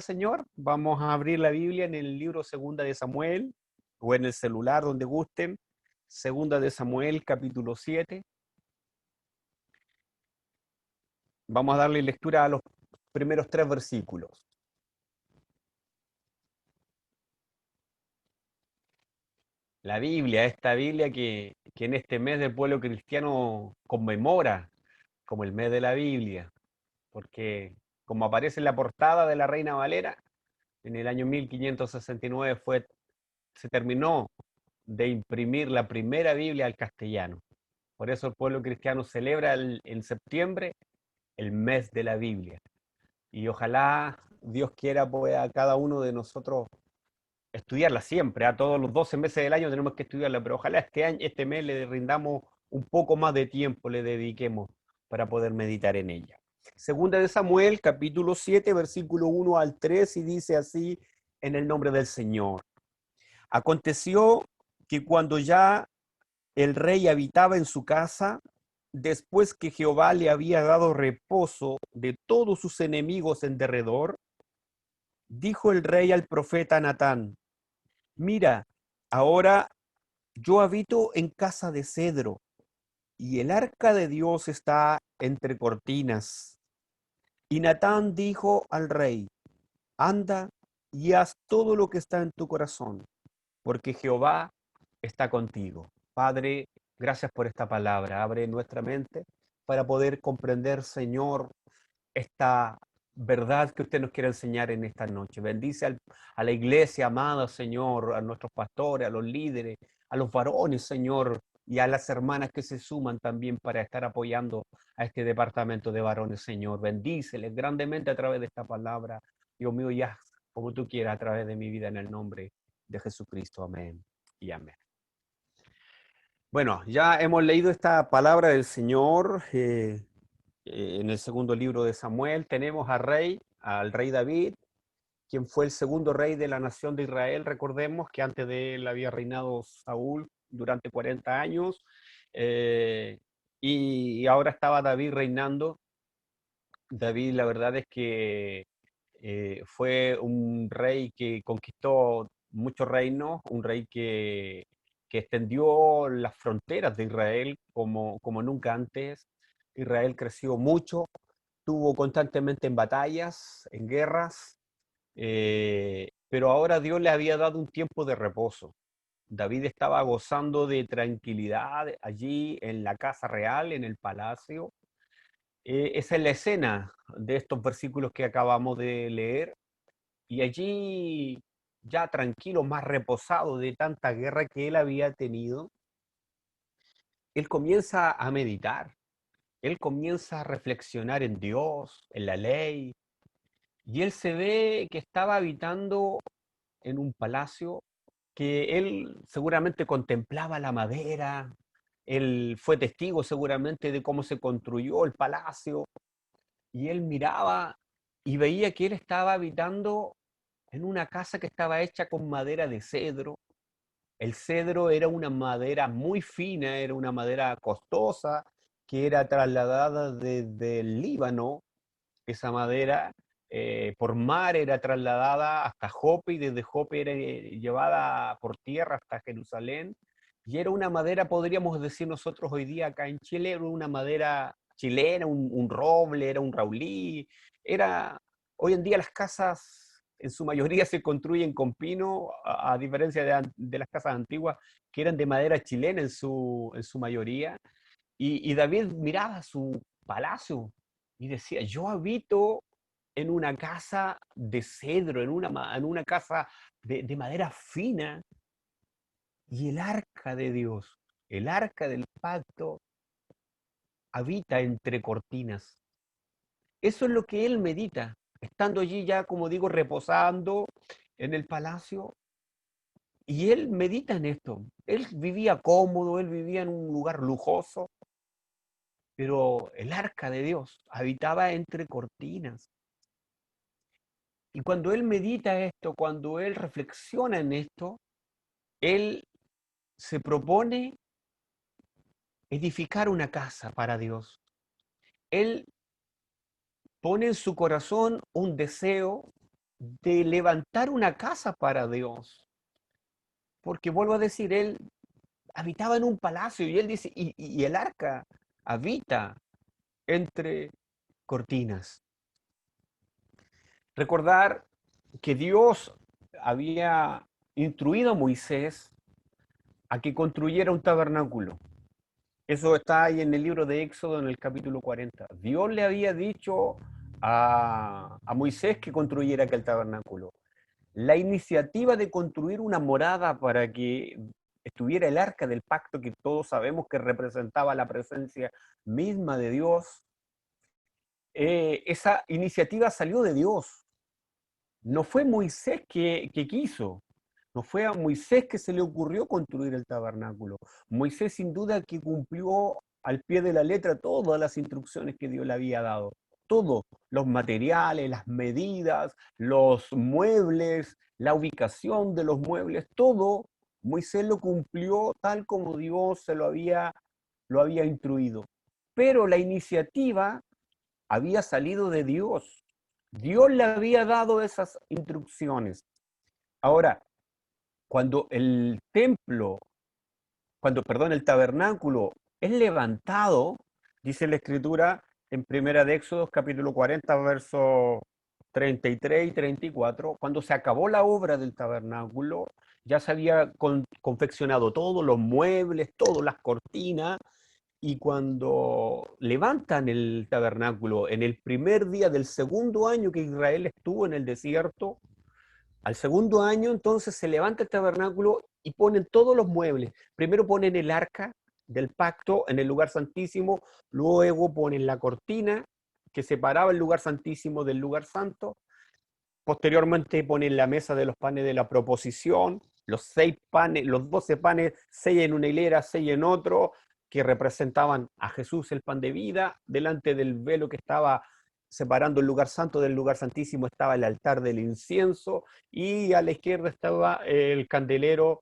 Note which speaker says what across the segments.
Speaker 1: Señor, vamos a abrir la Biblia en el libro Segunda de Samuel o en el celular donde gusten. Segunda de Samuel, capítulo 7. Vamos a darle lectura a los primeros 3 versículos. La Biblia, esta Biblia que en este mes del pueblo cristiano conmemora como el mes de la Biblia, porque como aparece en la portada de la Reina Valera, en el año 1569 se terminó de imprimir la primera Biblia al castellano. Por eso el pueblo cristiano celebra en septiembre el mes de la Biblia. Y ojalá Dios quiera pueda cada uno de nosotros estudiarla siempre. A todos los 12 meses del año tenemos que estudiarla, pero ojalá este mes le rindamos un poco más de tiempo, le dediquemos para poder meditar en ella. Segunda de Samuel, capítulo 7, versículo 1 al 3, y dice así en el nombre del Señor. Aconteció que cuando ya el rey habitaba en su casa, después que Jehová le había dado reposo de todos sus enemigos en derredor, dijo el rey al profeta Natán: mira, ahora yo habito en casa de cedro, y el arca de Dios está entre cortinas. Y Natán dijo al rey: anda y haz todo lo que está en tu corazón, porque Jehová está contigo. Padre, gracias por esta palabra. Abre nuestra mente para poder comprender, Señor, esta verdad que usted nos quiere enseñar en esta noche. Bendice a la iglesia amada, Señor, a nuestros pastores, a los líderes, a los varones, Señor, y a las hermanas que se suman también para estar apoyando a este departamento de varones, Señor. Bendíceles grandemente a través de esta palabra. Dios mío, ya como tú quieras a través de mi vida en el nombre de Jesucristo. Amén y amén. Bueno, ya hemos leído esta palabra del Señor en el segundo libro de Samuel. Tenemos al rey David, quien fue el segundo rey de la nación de Israel. Recordemos que antes de él había reinado Saúl durante 40 años eh, y ahora estaba David reinando. David, la verdad es que fue un rey que conquistó muchos reinos, un rey que extendió las fronteras de Israel como nunca antes. Israel creció mucho, tuvo constantemente en batallas, en guerras, pero ahora Dios le había dado un tiempo de reposo. David estaba gozando de tranquilidad allí en la casa real, en el palacio. Esa es la escena de estos versículos que acabamos de leer. Y allí, ya tranquilo, más reposado de tanta guerra que él había tenido, él comienza a meditar, él comienza a reflexionar en Dios, en la ley, y él se ve que estaba habitando en un palacio que él seguramente contemplaba la madera, él fue testigo seguramente de cómo se construyó el palacio, y él miraba y veía que él estaba habitando en una casa que estaba hecha con madera de cedro. El cedro era una madera muy fina, era una madera costosa que era trasladada desde el Líbano. Esa madera por mar era trasladada hasta Jope y desde Jope era llevada por tierra hasta Jerusalén. Y era una madera, podríamos decir nosotros hoy día acá en Chile, era una madera chilena, un roble, era un raulí. Era, hoy en día las casas en su mayoría se construyen con pino, a diferencia de las casas antiguas que eran de madera chilena en su mayoría. Y David miraba su palacio y decía: yo habito en una casa de cedro, en una casa de madera fina, y el arca de Dios, el arca del pacto, habita entre cortinas. Eso es lo que él medita, estando allí ya, como digo, reposando en el palacio. Y él medita en esto. Él vivía cómodo, él vivía en un lugar lujoso, pero el arca de Dios habitaba entre cortinas. Y cuando él medita esto, cuando él reflexiona en esto, él se propone edificar una casa para Dios. Él pone en su corazón un deseo de levantar una casa para Dios. Porque vuelvo a decir, él habitaba en un palacio y él dice, y el arca habita entre cortinas. Recordar que Dios había instruido a Moisés a que construyera un tabernáculo. Eso está ahí en el libro de Éxodo, en el capítulo 40. Dios le había dicho a Moisés que construyera aquel tabernáculo. La iniciativa de construir una morada para que estuviera el arca del pacto, que todos sabemos que representaba la presencia misma de Dios, esa iniciativa salió de Dios. No fue Moisés que quiso, no fue a Moisés que se le ocurrió construir el tabernáculo. Moisés sin duda que cumplió al pie de la letra todas las instrucciones que Dios le había dado. Todo, los materiales, las medidas, los muebles, la ubicación de los muebles, todo Moisés lo cumplió tal como Dios se lo había instruido. Pero la iniciativa había salido de Dios. Dios le había dado esas instrucciones. Ahora, cuando el templo, perdón, el tabernáculo es levantado, dice la Escritura en Primera de Éxodo, capítulo 40, versos 33 y 34, cuando se acabó la obra del tabernáculo, ya se había confeccionado todos los muebles, todas las cortinas, y cuando levantan el tabernáculo en el primer día del segundo año que Israel estuvo en el desierto, al segundo año entonces se levanta el tabernáculo y ponen todos los muebles. Primero ponen el arca del pacto en el lugar santísimo, luego ponen la cortina que separaba el lugar santísimo del lugar santo, posteriormente ponen la mesa de los panes de la proposición, los 6 panes, los 12 panes, 6 en una hilera, 6 en otro, que representaban a Jesús el pan de vida. Delante del velo que estaba separando el lugar santo del lugar santísimo estaba el altar del incienso, y a la izquierda estaba el candelero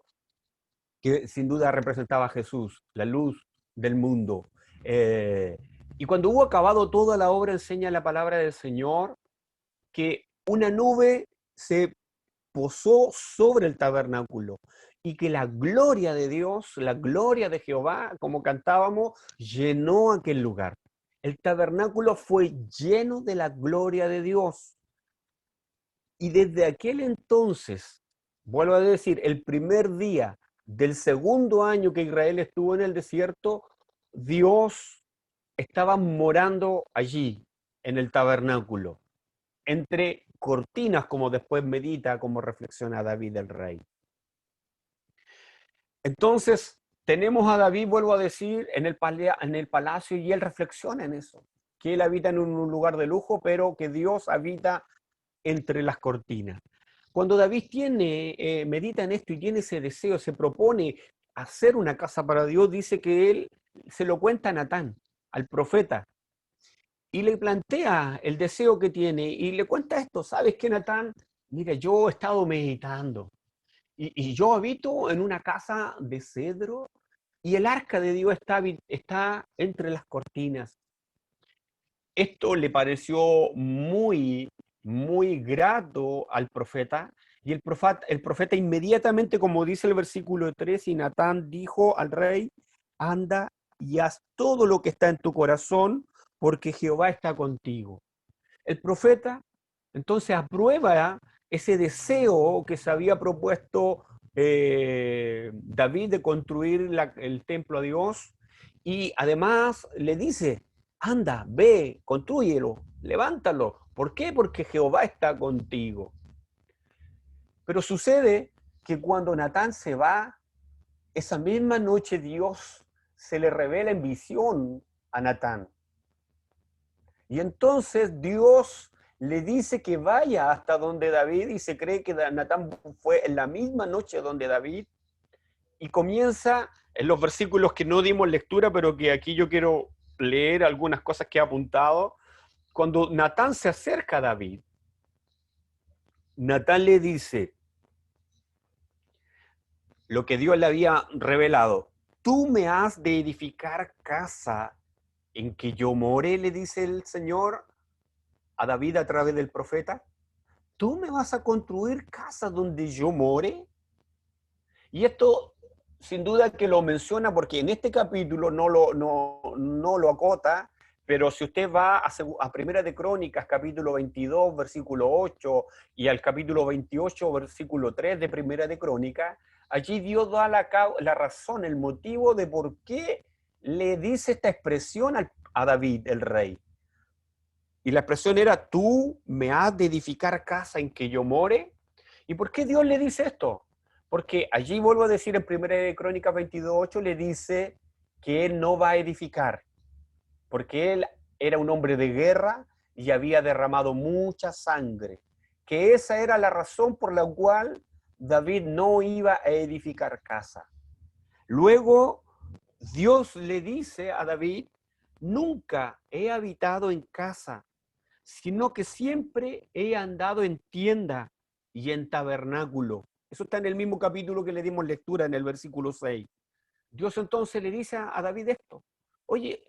Speaker 1: que sin duda representaba a Jesús, la luz del mundo. Y cuando hubo acabado toda la obra, enseña la palabra del Señor que una nube se posó sobre el tabernáculo y que la gloria de Dios, la gloria de Jehová, como cantábamos, llenó aquel lugar. El tabernáculo fue lleno de la gloria de Dios. Y desde aquel entonces, vuelvo a decir, el primer día del segundo año que Israel estuvo en el desierto, Dios estaba morando allí, en el tabernáculo, entre cortinas, como después medita, como reflexiona David el rey. Entonces, tenemos a David, vuelvo a decir, en el palacio, y él reflexiona en eso, que él habita en un lugar de lujo, pero que Dios habita entre las cortinas. Cuando David medita en esto y tiene ese deseo, se propone hacer una casa para Dios, dice que él se lo cuenta a Natán, al profeta, y le plantea el deseo que tiene y le cuenta esto. ¿Sabes qué, Natán? Mira, yo he estado meditando y yo habito en una casa de cedro y el arca de Dios está entre las cortinas. Esto le pareció muy, muy grato al profeta, y el profeta inmediatamente, como dice el versículo 3, y Natán dijo al rey: anda y haz todo lo que está en tu corazón, porque Jehová está contigo. El profeta entonces aprueba ese deseo que se había propuesto David de construir el templo a Dios, y además le dice: anda, ve, constrúyelo, levántalo. ¿Por qué? Porque Jehová está contigo. Pero sucede que cuando Natán se va, esa misma noche Dios se le revela en visión a Natán. Y entonces Dios le dice que vaya hasta donde David, y se cree que Natán fue en la misma noche donde David, y comienza en los versículos que no dimos lectura, pero que aquí yo quiero leer algunas cosas que he apuntado. Cuando Natán se acerca a David, Natán le dice lo que Dios le había revelado: tú me has de edificar casa en que yo more, le dice el Señor a David a través del profeta. ¿tú me vas a construir casa donde yo more? Y esto, sin duda que lo menciona porque en este capítulo no lo acota, pero si usted va a Primera de Crónicas, capítulo 22, versículo 8, y al capítulo 28, versículo 3 de Primera de Crónicas, allí Dios da la razón, el motivo de por qué le dice esta expresión a David, el rey. Y la expresión era, tú me has de edificar casa en que yo more. ¿Y por qué Dios le dice esto? Porque allí, vuelvo a decir, en 1 Crónicas 22:8 le dice que él no va a edificar, porque él era un hombre de guerra y había derramado mucha sangre, que esa era la razón por la cual David no iba a edificar casa. Luego, Dios le dice a David, nunca he habitado en casa, sino que siempre he andado en tienda y en tabernáculo. Eso está en el mismo capítulo que le dimos lectura en el versículo 6. Dios entonces le dice a David esto, oye,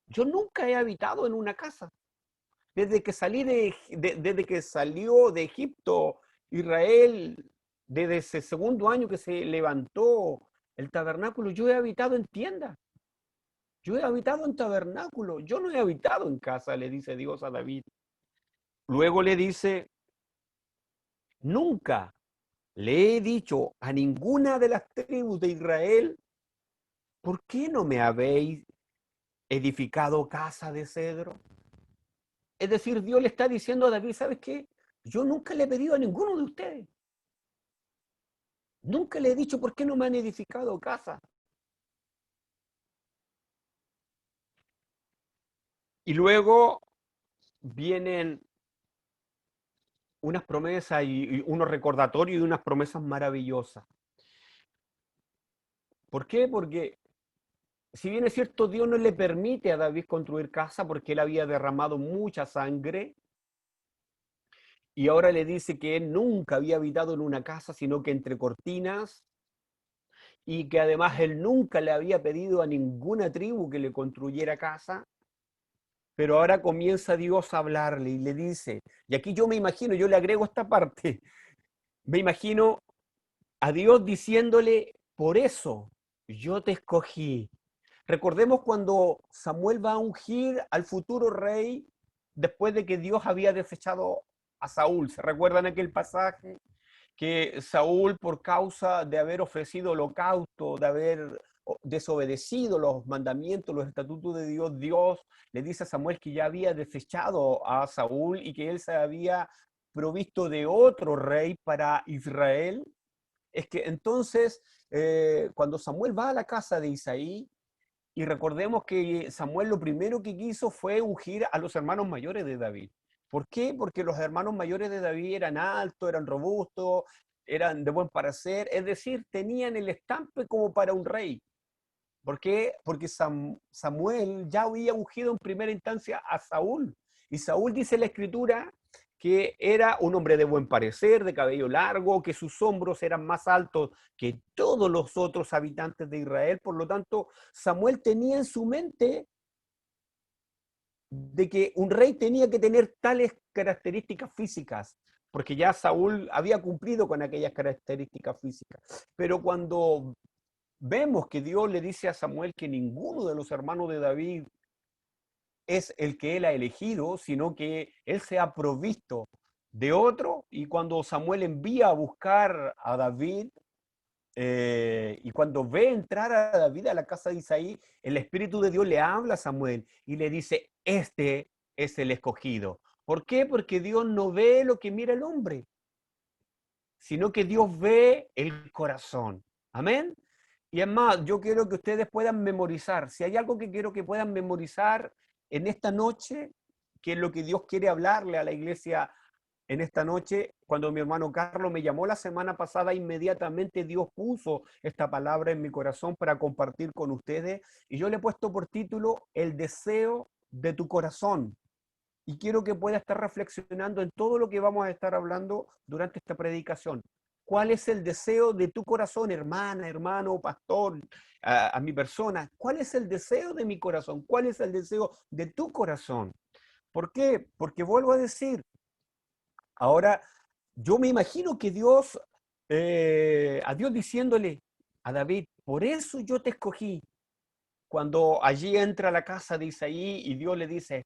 Speaker 1: yo nunca he habitado en una casa. Desde que desde que salió de Egipto, Israel, desde ese segundo año que se levantó el tabernáculo, yo he habitado en tienda. Yo he habitado en tabernáculo. Yo no he habitado en casa, le dice Dios a David. Luego le dice, nunca le he dicho a ninguna de las tribus de Israel, ¿por qué no me habéis edificado casa de cedro? Es decir, Dios le está diciendo a David, ¿sabes qué? Yo nunca le he pedido a ninguno de ustedes. Nunca le he dicho por qué no me han edificado casa. Y luego vienen unas promesas y unos recordatorios y unas promesas maravillosas. ¿Por qué? Porque si bien es cierto, Dios no le permite a David construir casa porque él había derramado mucha sangre, y ahora le dice que él nunca había habitado en una casa, sino que entre cortinas, y que además él nunca le había pedido a ninguna tribu que le construyera casa, pero ahora comienza Dios a hablarle y le dice, y aquí yo me imagino, yo le agrego esta parte, me imagino a Dios diciéndole, por eso yo te escogí. Recordemos cuando Samuel va a ungir al futuro rey después de que Dios había desechado a Saúl. ¿Se recuerdan aquel pasaje? Que Saúl, por causa de haber ofrecido holocausto, de haber desobedecido los mandamientos, los estatutos de Dios, Dios le dice a Samuel que ya había desechado a Saúl y que él se había provisto de otro rey para Israel. Es que entonces, cuando Samuel va a la casa de Isaí, y recordemos que Samuel lo primero que quiso fue ungir a los hermanos mayores de David. ¿Por qué? Porque los hermanos mayores de David eran altos, eran robustos, eran de buen parecer, es decir, tenían el estampe como para un rey. ¿Por qué? Porque Samuel ya había ungido en primera instancia a Saúl. Y Saúl dice la escritura que era un hombre de buen parecer, de cabello largo, que sus hombros eran más altos que todos los otros habitantes de Israel. Por lo tanto, Samuel tenía en su mente de que un rey tenía que tener tales características físicas, porque ya Saúl había cumplido con aquellas características físicas. Pero cuando vemos que Dios le dice a Samuel que ninguno de los hermanos de David es el que él ha elegido, sino que él se ha provisto de otro, y cuando Samuel envía a buscar a David, y cuando ve entrar a David a la casa de Isaí, el Espíritu de Dios le habla a Samuel y le dice, este es el escogido. ¿Por qué? Porque Dios no ve lo que mira el hombre, sino que Dios ve el corazón. Amén. Y es más, yo quiero que ustedes puedan memorizar. Si hay algo que quiero que puedan memorizar en esta noche, que es lo que Dios quiere hablarle a la iglesia en esta noche, cuando mi hermano Carlos me llamó la semana pasada, inmediatamente Dios puso esta palabra en mi corazón para compartir con ustedes. Y yo le he puesto por título El deseo de tu corazón. Y quiero que pueda estar reflexionando en todo lo que vamos a estar hablando durante esta predicación. ¿Cuál es el deseo de tu corazón, hermana, hermano, pastor, a mi persona? ¿Cuál es el deseo de mi corazón? ¿Cuál es el deseo de tu corazón? ¿Por qué? Porque vuelvo a decir, ahora yo me imagino que Dios, a Dios diciéndole a David, por eso yo te escogí. Cuando allí entra a la casa de Isaí y Dios le dice,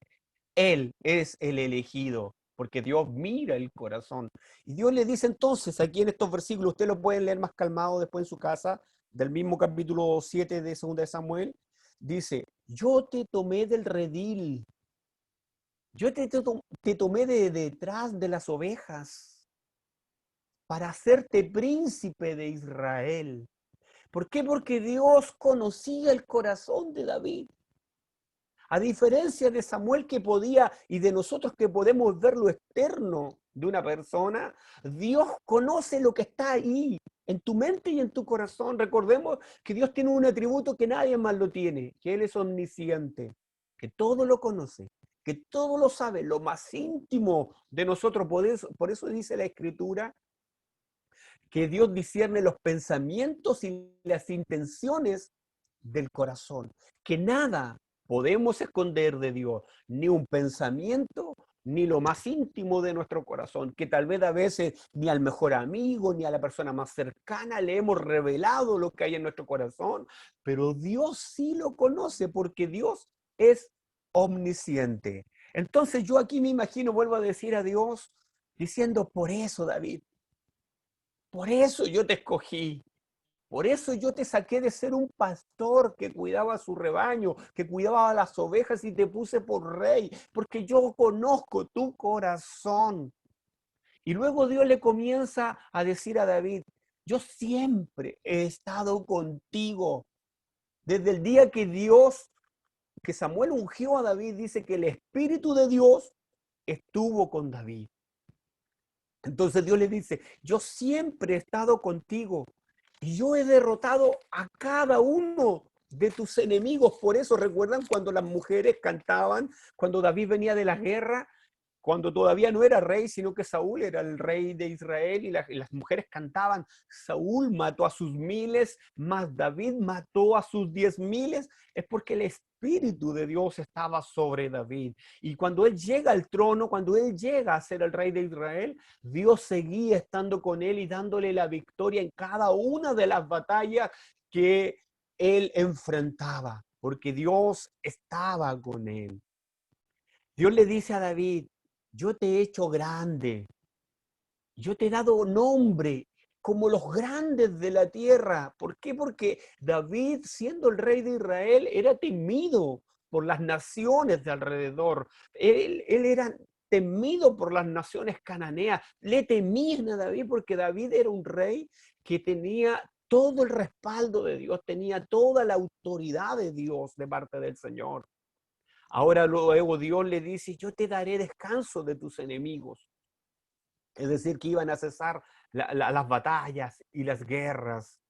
Speaker 1: él es el elegido, porque Dios mira el corazón. Y Dios le dice entonces, aquí en estos versículos, usted lo pueden leer más calmado después en su casa, del mismo capítulo 7 de 2 de Samuel, dice, yo te tomé del redil, te tomé de detrás de las ovejas para hacerte príncipe de Israel. ¿Por qué? Porque Dios conocía el corazón de David. A diferencia de Samuel que podía y de nosotros que podemos ver lo externo de una persona, Dios conoce lo que está ahí, en tu mente y en tu corazón. Recordemos que Dios tiene un atributo que nadie más lo tiene, que Él es omnisciente, que todo lo conoce, que todo lo sabe, lo más íntimo de nosotros. Por eso dice la Escritura que Dios discierne los pensamientos y las intenciones del corazón, que nada podemos esconder de Dios, ni un pensamiento, ni lo más íntimo de nuestro corazón, que tal vez a veces ni al mejor amigo, ni a la persona más cercana le hemos revelado lo que hay en nuestro corazón, pero Dios sí lo conoce porque Dios es omnisciente. Entonces yo aquí me imagino, vuelvo a decir a Dios, diciendo, por eso, David, por eso yo te escogí. Por eso yo te saqué de ser un pastor que cuidaba su rebaño, que cuidaba las ovejas y te puse por rey, porque yo conozco tu corazón. Y luego Dios le comienza a decir a David, yo siempre he estado contigo. Desde el día que Samuel ungió a David, dice que el Espíritu de Dios estuvo con David. Entonces Dios le dice, yo siempre he estado contigo y yo he derrotado a cada uno de tus enemigos. Por eso recuerdan cuando las mujeres cantaban, cuando David venía de la guerra, cuando todavía no era rey, sino que Saúl era el rey de Israel y las mujeres cantaban, Saúl mató a sus miles, mas David mató a sus 10,000, es porque el Espíritu de Dios estaba sobre David. Y cuando él llega al trono, cuando él llega a ser el rey de Israel, Dios seguía estando con él y dándole la victoria en cada una de las batallas que él enfrentaba, porque Dios estaba con él. Dios le dice a David, yo te he hecho grande, yo te he dado nombre como los grandes de la tierra. ¿Por qué? Porque David, siendo el rey de Israel, era temido por las naciones de alrededor. Él era temido por las naciones cananeas. Le temían a David porque David era un rey que tenía todo el respaldo de Dios, tenía toda la autoridad de Dios de parte del Señor. Ahora luego Dios le dice, yo te daré descanso de tus enemigos. Es decir, que iban a cesar las batallas y las guerras.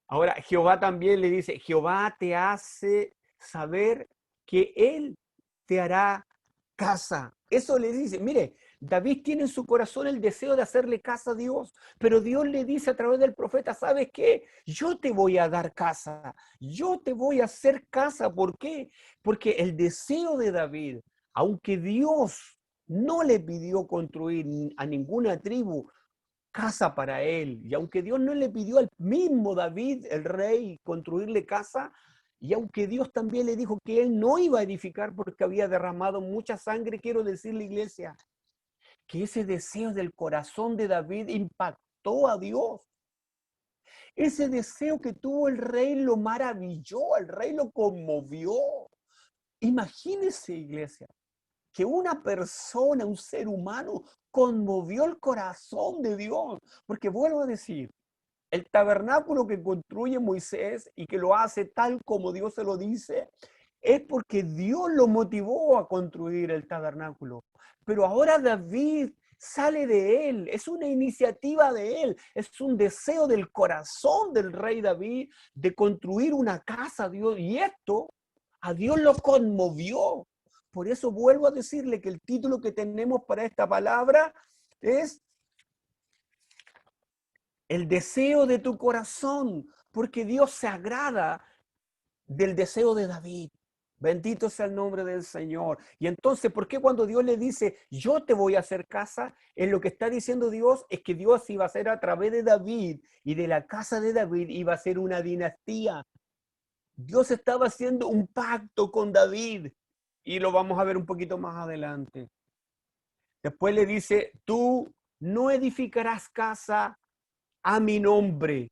Speaker 1: Ahora Jehová también le dice, Jehová te hace saber que Él te hará casa. Eso le dice, mire, David tiene en su corazón el deseo de hacerle casa a Dios, pero Dios le dice a través del profeta, ¿sabes qué? Yo te voy a dar casa, yo te voy a hacer casa. ¿Por qué? Porque el deseo de David, aunque Dios no le pidió construir a ninguna tribu casa para él. Y aunque Dios no le pidió al mismo David, el rey, construirle casa, y aunque Dios también le dijo que él no iba a edificar porque había derramado mucha sangre, quiero decirle, iglesia, que ese deseo del corazón de David impactó a Dios. Ese deseo que tuvo el rey lo maravilló, el rey lo conmovió. Imagínese, iglesia, que una persona, un ser humano, conmovió el corazón de Dios. Porque vuelvo a decir, el tabernáculo que construye Moisés y que lo hace tal como Dios se lo dice, es porque Dios lo motivó a construir el tabernáculo. Pero ahora David sale de él, es una iniciativa de él, es un deseo del corazón del rey David de construir una casa a Dios. Y esto a Dios lo conmovió. Por eso vuelvo a decirle que el título que tenemos para esta palabra es el deseo de tu corazón, porque Dios se agrada del deseo de David. Bendito sea el nombre del Señor. Y entonces, ¿por qué cuando Dios le dice, yo te voy a hacer casa? En lo que está diciendo Dios es que Dios iba a hacer a través de David y de la casa de David iba a ser una dinastía. Dios estaba haciendo un pacto con David y lo vamos a ver un poquito más adelante. Después le dice, tú no edificarás casa a mi nombre,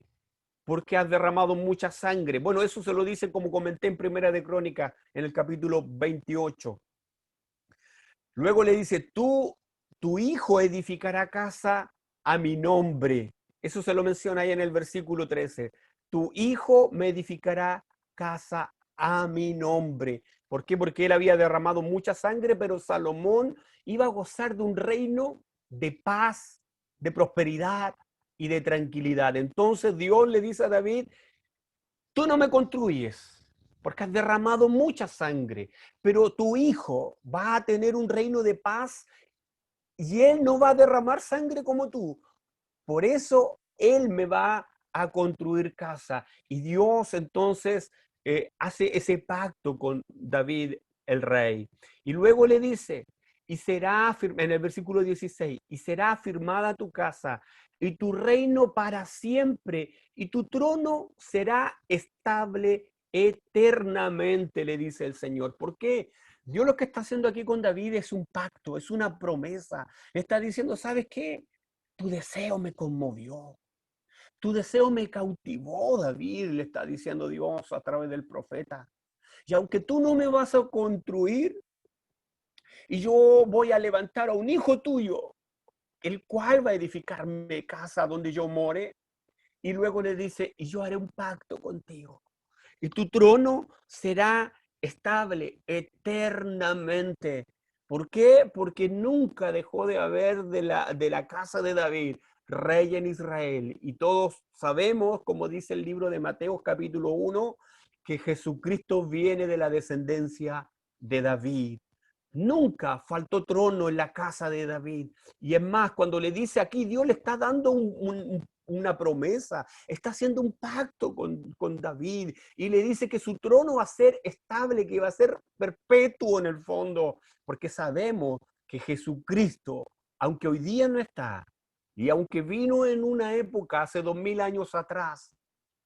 Speaker 1: porque has derramado mucha sangre. Bueno, eso se lo dice como comenté en Primera de Crónicas, en el capítulo 28. Luego le dice, tu hijo edificará casa a mi nombre. Eso se lo menciona ahí en el versículo 13. Tu hijo me edificará casa a mi nombre. ¿Por qué? Porque él había derramado mucha sangre, pero Salomón iba a gozar de un reino de paz, de prosperidad y de tranquilidad. Entonces Dios le dice a David, tú no me construyes porque has derramado mucha sangre, pero tu hijo va a tener un reino de paz y él no va a derramar sangre como tú. Por eso él me va a construir casa. Y Dios entonces hace ese pacto con David el rey. Y luego le dice, y será, en el versículo 16, y será afirmada tu casa y tu reino para siempre, y tu trono será estable eternamente, le dice el Señor. ¿Por qué? Dios lo que está haciendo aquí con David es un pacto, es una promesa. Está diciendo, ¿sabes qué? Tu deseo me conmovió. Tu deseo me cautivó, David, le está diciendo Dios a través del profeta. Y aunque tú no me vas a construir, y yo voy a levantar a un hijo tuyo, el cual va a edificarme casa donde yo more, y luego le dice, y yo haré un pacto contigo. Y tu trono será estable eternamente. ¿Por qué? Porque nunca dejó de haber de la casa de David rey en Israel. Y todos sabemos, como dice el libro de Mateo capítulo 1, que Jesucristo viene de la descendencia de David. Nunca faltó trono en la casa de David. Y es más, cuando le dice aquí, Dios le está dando una promesa, está haciendo un pacto con David y le dice que su trono va a ser estable, que va a ser perpetuo en el fondo, porque sabemos que Jesucristo, aunque hoy día no está, y aunque vino en una época hace 2000 años atrás,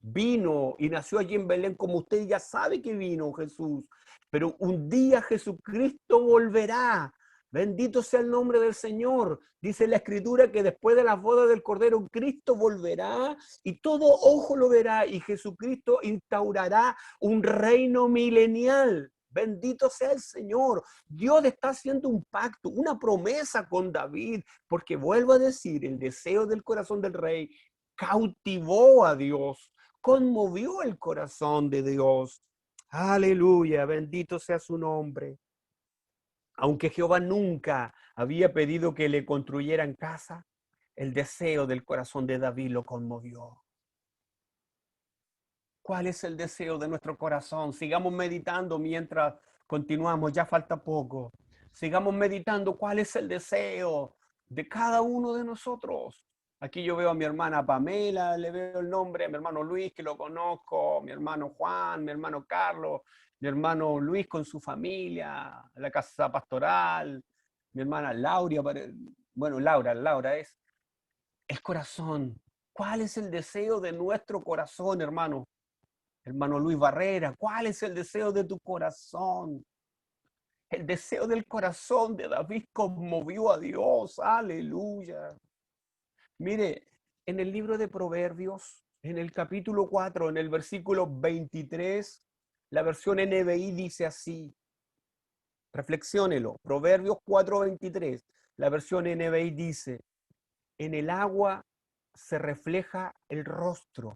Speaker 1: vino y nació allí en Belén, como usted ya sabe que vino Jesús, pero un día Jesucristo volverá. Bendito sea el nombre del Señor. Dice la Escritura que después de las bodas del Cordero, Cristo volverá y todo ojo lo verá y Jesucristo instaurará un reino milenial. Bendito sea el Señor. Dios está haciendo un pacto, una promesa con David, porque vuelvo a decir, el deseo del corazón del rey cautivó a Dios, conmovió el corazón de Dios. Aleluya, bendito sea su nombre. Aunque Jehová nunca había pedido que le construyeran casa, el deseo del corazón de David lo conmovió. ¿Cuál es el deseo de nuestro corazón? Sigamos meditando mientras continuamos, ya falta poco. Sigamos meditando cuál es el deseo de cada uno de nosotros. Aquí yo veo a mi hermana Pamela, le veo el nombre, a mi hermano Luis, que lo conozco, mi hermano Juan, mi hermano Carlos, mi hermano Luis con su familia, la casa pastoral, mi hermana Laura, bueno, Laura es el corazón. ¿Cuál es el deseo de nuestro corazón, hermano? Hermano Luis Barrera, ¿cuál es el deseo de tu corazón? El deseo del corazón de David conmovió a Dios. Aleluya. Mire, en el libro de Proverbios, en el capítulo 4, en el versículo 23, la versión NBI dice así. Reflexiónelo. Proverbios 4:23. La versión NBI dice, en el agua se refleja el rostro.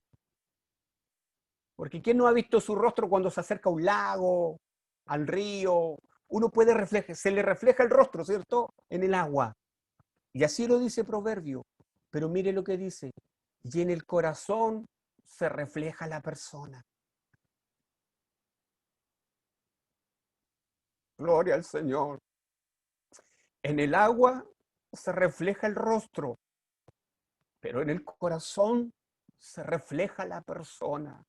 Speaker 1: Porque ¿quién no ha visto su rostro cuando se acerca a un lago, al río? Uno puede reflejar, se le refleja el rostro, ¿cierto? En el agua. Y así lo dice Proverbio. Pero mire lo que dice. Y en el corazón se refleja la persona. Gloria al Señor. En el agua se refleja el rostro, pero en el corazón se refleja la persona.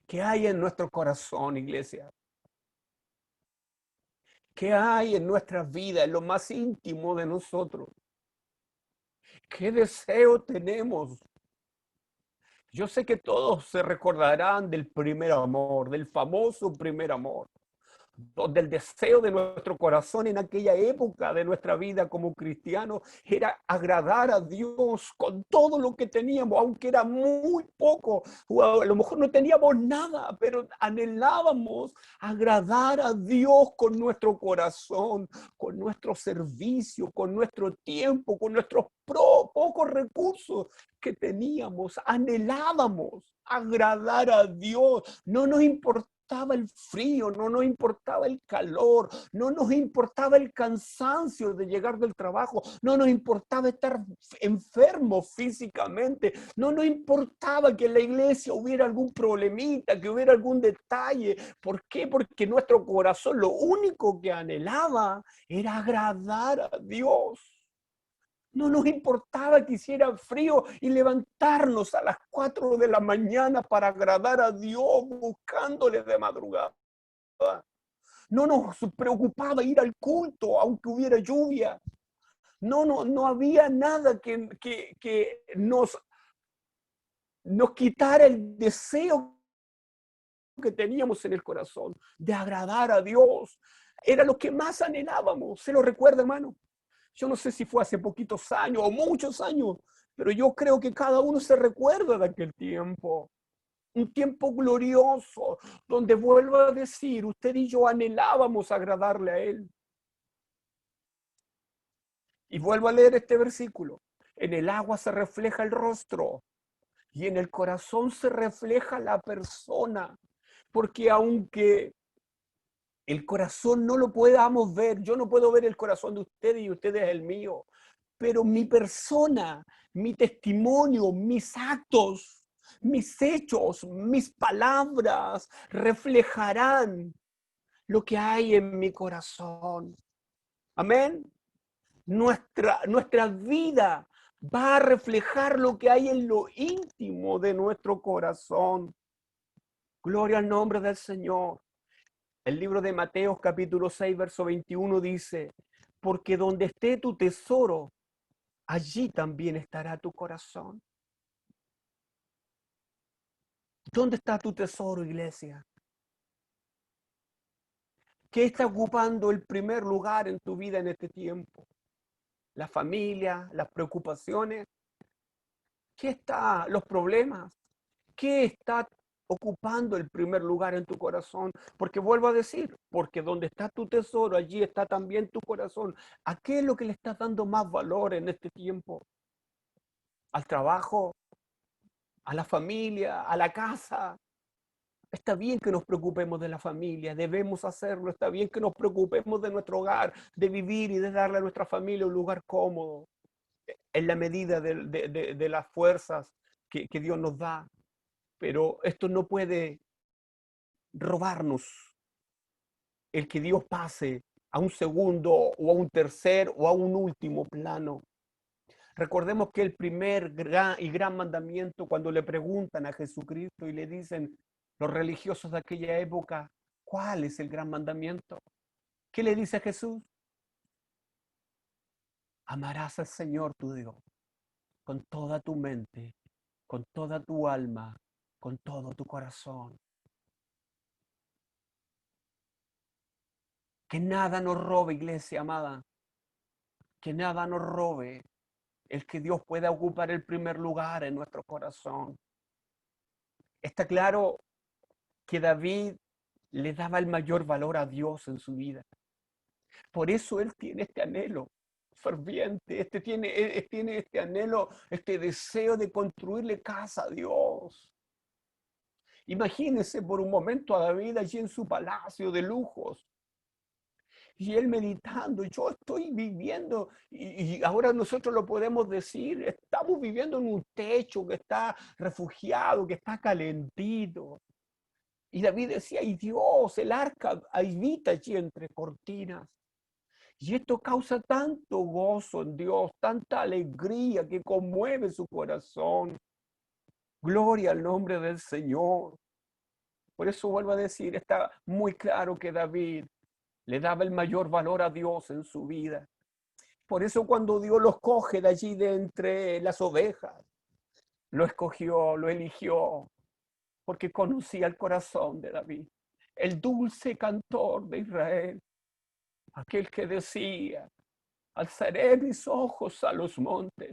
Speaker 1: ¿Qué hay en nuestro corazón, iglesia? ¿Qué hay en nuestras vidas, en lo más íntimo de nosotros? ¿Qué deseo tenemos? Yo sé que todos se recordarán del primer amor, del famoso primer amor, donde el deseo de nuestro corazón en aquella época de nuestra vida como cristianos era agradar a Dios con todo lo que teníamos, aunque era muy poco, o a lo mejor no teníamos nada, pero anhelábamos agradar a Dios con nuestro corazón, con nuestro servicio, con nuestro tiempo, con nuestros pocos recursos que teníamos. Anhelábamos agradar a Dios. No nos importaba el frío, no nos importaba el calor, no nos importaba el cansancio de llegar del trabajo, no nos importaba estar enfermos físicamente, no nos importaba que en la iglesia hubiera algún problemita, que hubiera algún detalle. ¿Por qué? Porque nuestro corazón lo único que anhelaba era agradar a Dios. No nos importaba que hiciera frío y levantarnos a las 4 de la mañana para agradar a Dios, buscándole de madrugada. No nos preocupaba ir al culto, aunque hubiera lluvia. No había nada que nos quitara el deseo que teníamos en el corazón de agradar a Dios. Era lo que más anhelábamos. ¿Se lo recuerda, hermano? Yo no sé si fue hace poquitos años o muchos años, pero yo creo que cada uno se recuerda de aquel tiempo. Un tiempo glorioso, donde vuelvo a decir, usted y yo anhelábamos agradarle a Él. Y vuelvo a leer este versículo. En el agua se refleja el rostro y en el corazón se refleja la persona. Porque aunque el corazón no lo podamos ver, yo no puedo ver el corazón de ustedes y ustedes el mío, pero mi persona, mi testimonio, mis actos, mis hechos, mis palabras reflejarán lo que hay en mi corazón. Amén. Nuestra vida va a reflejar lo que hay en lo íntimo de nuestro corazón. Gloria al nombre del Señor. El libro de Mateo capítulo 6, verso 21 dice, porque donde esté tu tesoro, allí también estará tu corazón. ¿Dónde está tu tesoro, iglesia? ¿Qué está ocupando el primer lugar en tu vida en este tiempo? ¿La familia? ¿Las preocupaciones? ¿Qué está? ¿Los problemas? ¿Qué está ocupando el primer lugar en tu corazón? Porque vuelvo a decir, porque donde está tu tesoro, allí está también tu corazón. ¿A qué es lo que le estás dando más valor en este tiempo? ¿Al trabajo? ¿A la familia? ¿A la casa? Está bien que nos preocupemos de la familia, debemos hacerlo. Está bien que nos preocupemos de nuestro hogar, de vivir y de darle a nuestra familia un lugar cómodo, en la medida de las fuerzas que Dios nos da. Pero esto no puede robarnos el que Dios pase a un segundo o a un tercer o a un último plano. Recordemos que el primer gran mandamiento, cuando le preguntan a Jesucristo y le dicen los religiosos de aquella época, ¿cuál es el gran mandamiento? ¿Qué le dice Jesús? Amarás al Señor tu Dios con toda tu mente, con toda tu alma, con todo tu corazón. Que nada nos robe, iglesia amada, que nada nos robe el que Dios pueda ocupar el primer lugar en nuestro corazón. Está claro que David le daba el mayor valor a Dios en su vida. Por eso él tiene este anhelo ferviente, tiene este anhelo, este deseo de construirle casa a Dios. Imagínense por un momento a David allí en su palacio de lujos. Y él meditando, yo estoy viviendo, y ahora nosotros lo podemos decir, estamos viviendo en un techo que está refugiado, que está calentito. Y David decía, ay Dios, el arca habita allí entre cortinas. Y esto causa tanto gozo en Dios, tanta alegría que conmueve su corazón. Gloria al nombre del Señor. Por eso vuelvo a decir, está muy claro que David le daba el mayor valor a Dios en su vida. Por eso cuando Dios los coge de allí de entre las ovejas, lo escogió, lo eligió, porque conocía el corazón de David, el dulce cantor de Israel, aquel que decía: alzaré mis ojos a los montes,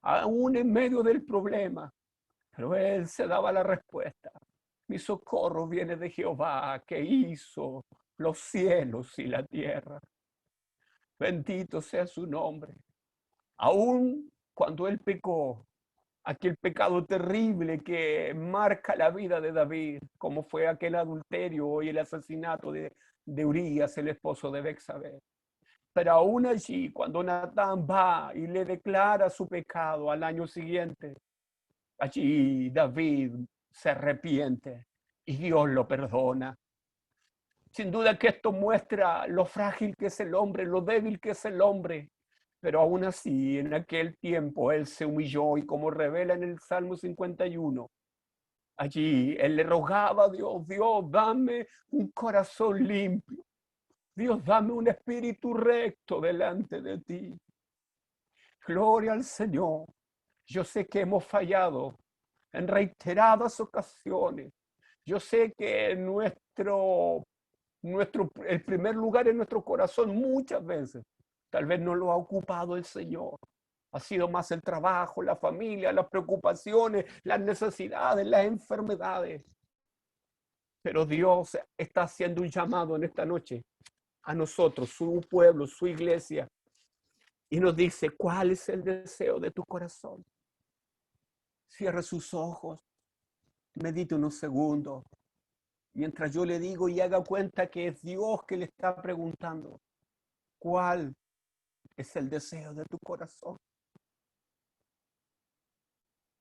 Speaker 1: aún en medio del problema. Pero él se daba la respuesta: mi socorro viene de Jehová, que hizo los cielos y la tierra. Bendito sea su nombre. Aún cuando él pecó, aquel pecado terrible que marca la vida de David, como fue aquel adulterio y el asesinato de Urías, el esposo de Betsabé. Pero aún allí, cuando Natán va y le declara su pecado al año siguiente, allí David se arrepiente y Dios lo perdona. Sin duda que esto muestra lo frágil que es el hombre, lo débil que es el hombre. Pero aún así, en aquel tiempo, él se humilló y, como revela en el Salmo 51, allí él le rogaba a Dios: Dios, dame un corazón limpio. Dios, dame un espíritu recto delante de ti. Gloria al Señor. Yo sé que hemos fallado en reiteradas ocasiones. Yo sé que el primer lugar en nuestro corazón muchas veces tal vez no lo ha ocupado el Señor. Ha sido más el trabajo, la familia, las preocupaciones, las necesidades, las enfermedades. Pero Dios está haciendo un llamado en esta noche a nosotros, su pueblo, su iglesia, y nos dice: ¿cuál es el deseo de tu corazón? Cierre sus ojos, medite unos segundos, mientras yo le digo, y haga cuenta que es Dios que le está preguntando: ¿cuál es el deseo de tu corazón?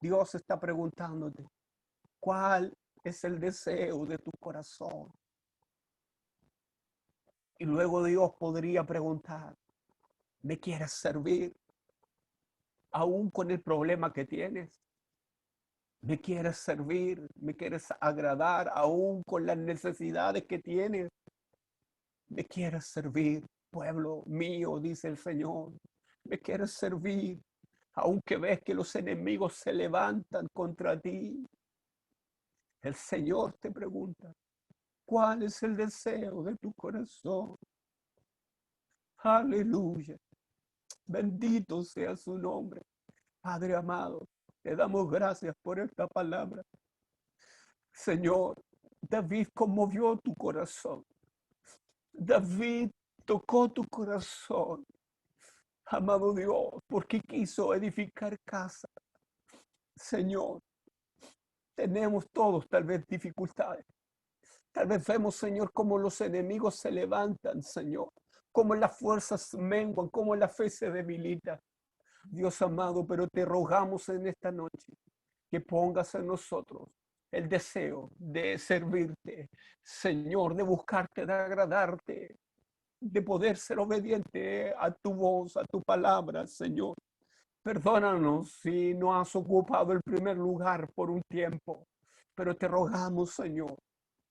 Speaker 1: Dios está preguntándote: ¿cuál es el deseo de tu corazón? Y luego Dios podría preguntar: ¿me quieres servir aún con el problema que tienes? ¿Me quieres servir? ¿Me quieres agradar aún con las necesidades que tienes? ¿Me quieres servir, pueblo mío?, dice el Señor. ¿Me quieres servir aunque ves que los enemigos se levantan contra ti? El Señor te pregunta: ¿cuál es el deseo de tu corazón? Aleluya. Bendito sea su nombre. Padre amado, te damos gracias por esta palabra. Señor, David conmovió tu corazón. David tocó tu corazón, amado Dios, porque quiso edificar casa. Señor, tenemos todos tal vez dificultades. Tal vez vemos, Señor, cómo los enemigos se levantan, Señor, cómo las fuerzas menguan, cómo la fe se debilita. Dios amado, pero te rogamos en esta noche que pongas en nosotros el deseo de servirte, Señor, de buscarte, de agradarte, de poder ser obediente a tu voz, a tu palabra, Señor. Perdónanos si no has ocupado el primer lugar por un tiempo, pero te rogamos, Señor,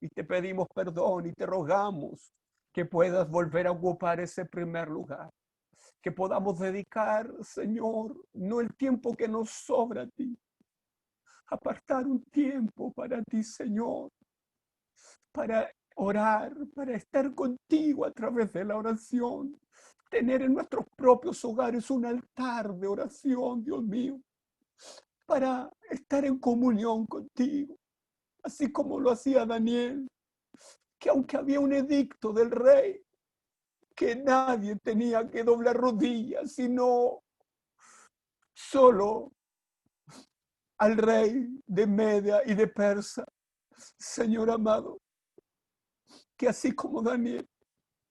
Speaker 1: y te pedimos perdón y te rogamos que puedas volver a ocupar ese primer lugar, que podamos dedicar, Señor, no el tiempo que nos sobra a ti, apartar un tiempo para ti, Señor, para orar, para estar contigo a través de la oración, tener en nuestros propios hogares un altar de oración, Dios mío, para estar en comunión contigo, así como lo hacía Daniel, que aunque había un edicto del rey, que nadie tenía que doblar rodillas, sino solo al rey de Media y de Persa. Señor amado, que así como Daniel,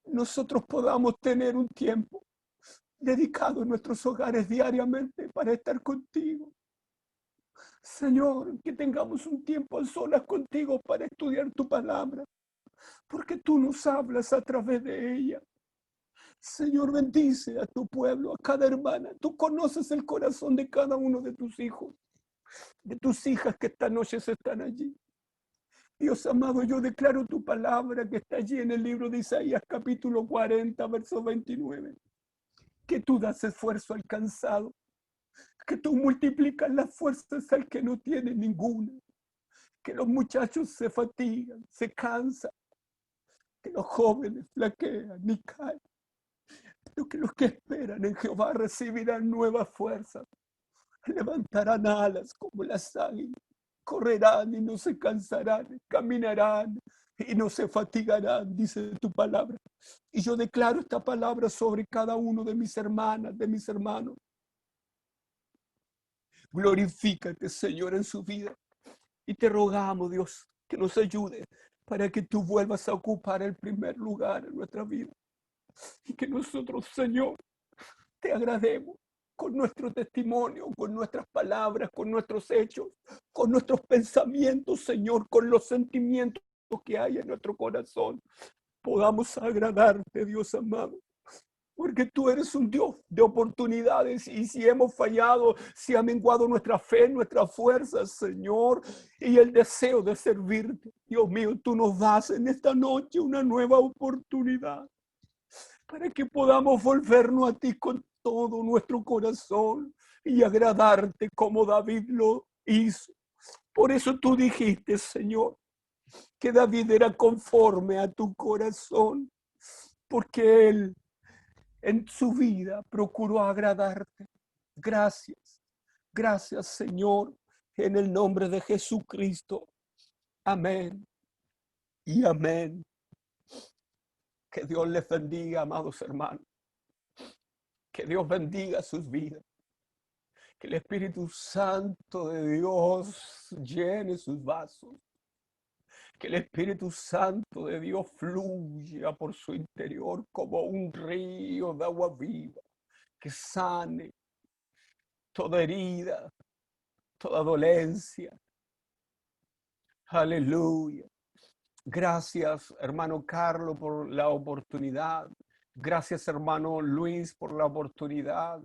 Speaker 1: nosotros podamos tener un tiempo dedicado en nuestros hogares diariamente para estar contigo. Señor, que tengamos un tiempo a solas contigo para estudiar tu palabra, porque tú nos hablas a través de ella. Señor, bendice a tu pueblo, a cada hermana. Tú conoces el corazón de cada uno de tus hijos, de tus hijas que esta noche están allí.
Speaker 2: Dios amado, yo declaro tu palabra que está allí en el libro de Isaías, capítulo 40, verso 29. Que tú das esfuerzo al cansado, que tú multiplicas las fuerzas al que no tiene ninguna, que los muchachos se fatigan, se cansan, que los jóvenes flaquean y caen, pero que los que esperan en Jehová recibirán nuevas fuerzas, levantarán alas como las águilas, correrán y no se cansarán, caminarán y no se fatigarán, dice tu palabra. Y yo declaro esta palabra sobre cada uno de mis hermanas, de mis hermanos. Glorifícate, Señor, en su vida. Y te rogamos, Dios, que nos ayude para que tú vuelvas a ocupar el primer lugar en nuestra vida. Y que nosotros, Señor, te agrademos con nuestro testimonio, con nuestras palabras, con nuestros hechos, con nuestros pensamientos, Señor, con los sentimientos que hay en nuestro corazón. Podamos agradarte, Dios amado. Porque tú eres un Dios de oportunidades y si hemos fallado, si ha menguado nuestra fe, nuestra fuerza, Señor, y el deseo de servirte, Dios mío, tú nos das en esta noche una nueva oportunidad para que podamos volvernos a ti con todo nuestro corazón y agradarte como David lo hizo. Por eso tú dijiste, Señor, que David era conforme a tu corazón, porque él en su vida procuró agradarte. Gracias, gracias, Señor, en el nombre de Jesucristo. Amén y amén. Que Dios les bendiga, amados hermanos. Que Dios bendiga sus vidas. Que el Espíritu Santo de Dios llene sus vasos. Que el Espíritu Santo de Dios fluya por su interior como un río de agua viva. Que sane toda herida, toda dolencia. Aleluya. Gracias, hermano Carlos, por la oportunidad. Gracias, hermano Luis, por la oportunidad.